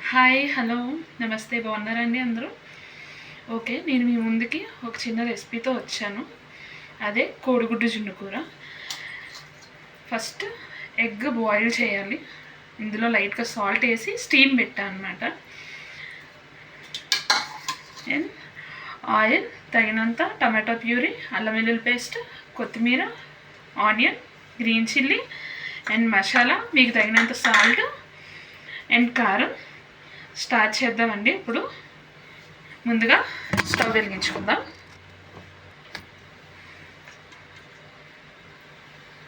Hi, hello, నమస్తే. బాగున్నారండి అందరూ? ఓకే, నేను మీ ముందుకి ఒక చిన్న రెసిపీతో వచ్చాను. అదే కోడిగుడ్డు జున్ను కూర. ఫస్ట్ ఎగ్ బాయిల్ చేయాలి. ఇందులో లైట్గా సాల్ట్ వేసి స్టీమ్ పెట్టాను అనమాట. అండ్ ఆయిల్, తగినంత టమాటో ప్యూరీ, అల్లం వెల్లుల్లి పేస్ట్, కొత్తిమీర, onion, green chilli and masala, మీకు తగినంత సాల్ట్ అండ్ కారం. స్టార్ట్ చేద్దామండి. ఇప్పుడు ముందుగా స్టవ్ వెలిగించుకుందాం.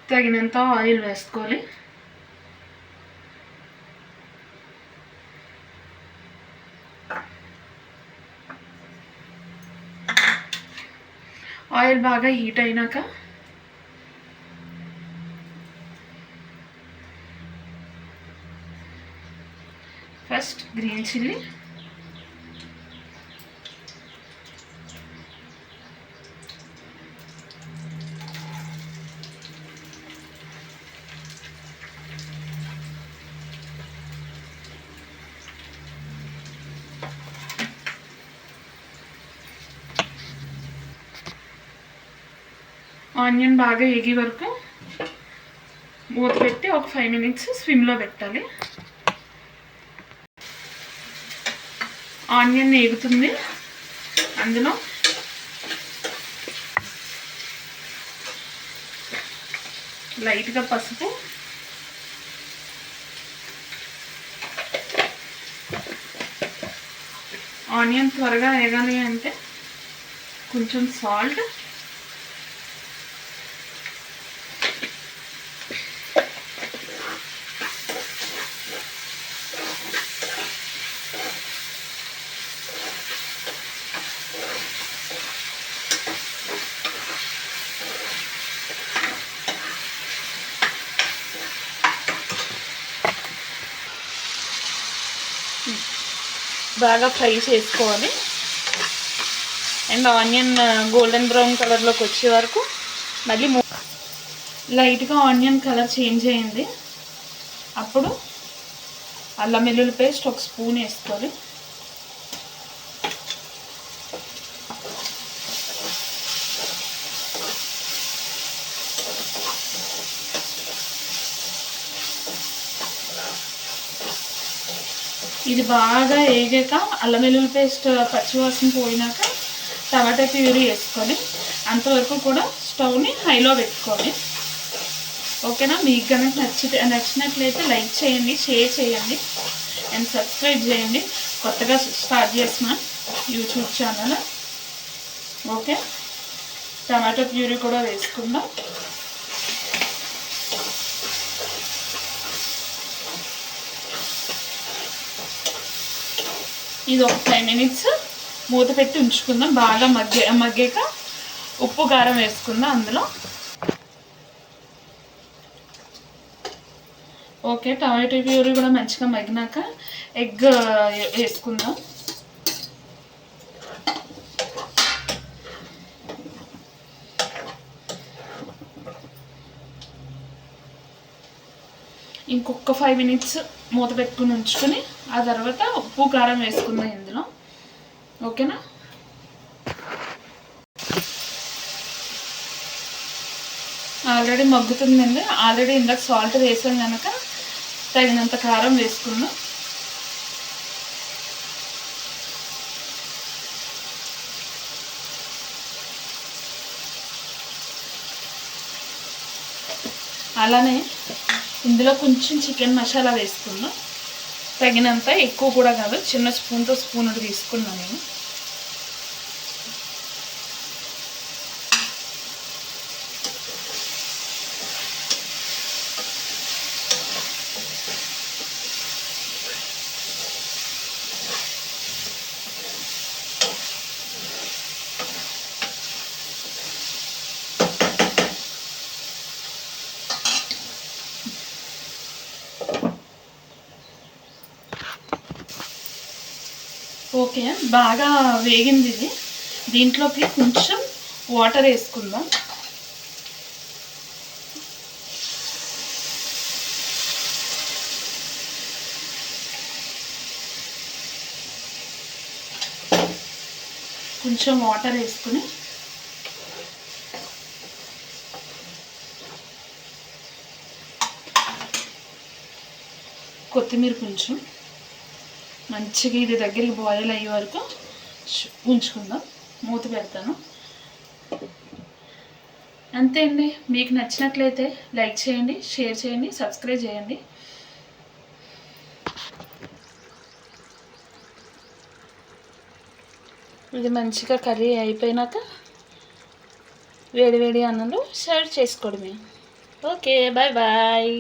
తగినంత ఆయిల్ వేసుకోవాలి. ఆయిల్ బాగా హీట్ అయినాక ఫస్ట్ గ్రీన్ చిల్లీ, ఆనియన్ బాగా ఏగే వరకు మూత పెట్టి ఒక 5 minutes స్విమ్లో పెట్టాలి. ఆనియన్ ఏగుతుంది. అందులో లైట్గా పసుపు, ఆనియన్ త్వరగా వేగాలి అంటే కొంచెం సాల్ట్, బాగా ఫ్రై చేసుకోవాలి. అండ్ ఆనియన్ గోల్డెన్ బ్రౌన్ కలర్లోకి వచ్చే వరకు మళ్ళీ లైట్గా ఆనియన్ కలర్ చేంజ్ అయింది. అప్పుడు అల్లం వెల్లుల్లి పేస్ట్ 1 స్పూన్ వేసుకోవాలి. ఇది బాగా వేగాక అల్లం వెల్లుల్లి పేస్ట్ పచ్చివాసన పోయినాక టమాటా ప్యూరీ వేసుకొని అంతవరకు కూడా స్టవ్ని హైలో పెట్టుకోవాలి. ఓకేనా? మీకు కనుక నచ్చినట్లయితే లైక్ చేయండి, షేర్ చేయండి అండ్ సబ్స్క్రైబ్ చేయండి. కొత్తగా స్టార్ట్ చేసిన YouTube channel. Okay, tomato puree కూడా వేసుకుందాం. ఇది ఒక 5 minutes మూత పెట్టి ఉంచుకుందాం. బాగా మగ్గాక ఉప్పు కారం వేసుకుందాం అందులో. ఓకే, టమాటో ప్యూరీ కూడా మంచిగా మగ్గినాక ఎగ్ వేసుకుందాం. ఇంకొక 5 minutes మూత పెట్టుకుని ఉంచుకొని ఆ తర్వాత ఉప్పు కారం వేసుకుందాం ఇందులో. ఓకేనా? ఆల్రెడీ మగ్గుతుందండి. ఆల్రెడీ ఇందాక సాల్ట్ వేసాం కనుక తగినంత కారం వేసుకుందాం. అలానే ఇందులో కొంచెం చికెన్ మసాలా వేసుకుందాం. తగినంత, ఎక్కువ కూడా కాదు, చిన్న స్పూన్తో స్పూన్ తీసుకున్నాను నేను. ఓకే, బాగా వేగింది ఇది. దీంట్లోకి కొంచెం వాటర్ వేసుకుందాం. కొంచెం వాటర్ వేసుకుని కొత్తిమీర కొంచెం మంచిగా ఇది దగ్గరికి బాయిల్ అయ్యే వరకు ఉంచుకుందాం. మూత పెడతాను. అంతే అండి. మీకు నచ్చినట్లయితే లైక్ చేయండి, షేర్ చేయండి, సబ్స్క్రైబ్ చేయండి. ఇది మంచిగా కర్రీ అయిపోయినాక వేడి వేడి అన్నంలో సర్వ్ చేసుకోవడమే. Okay, bye bye.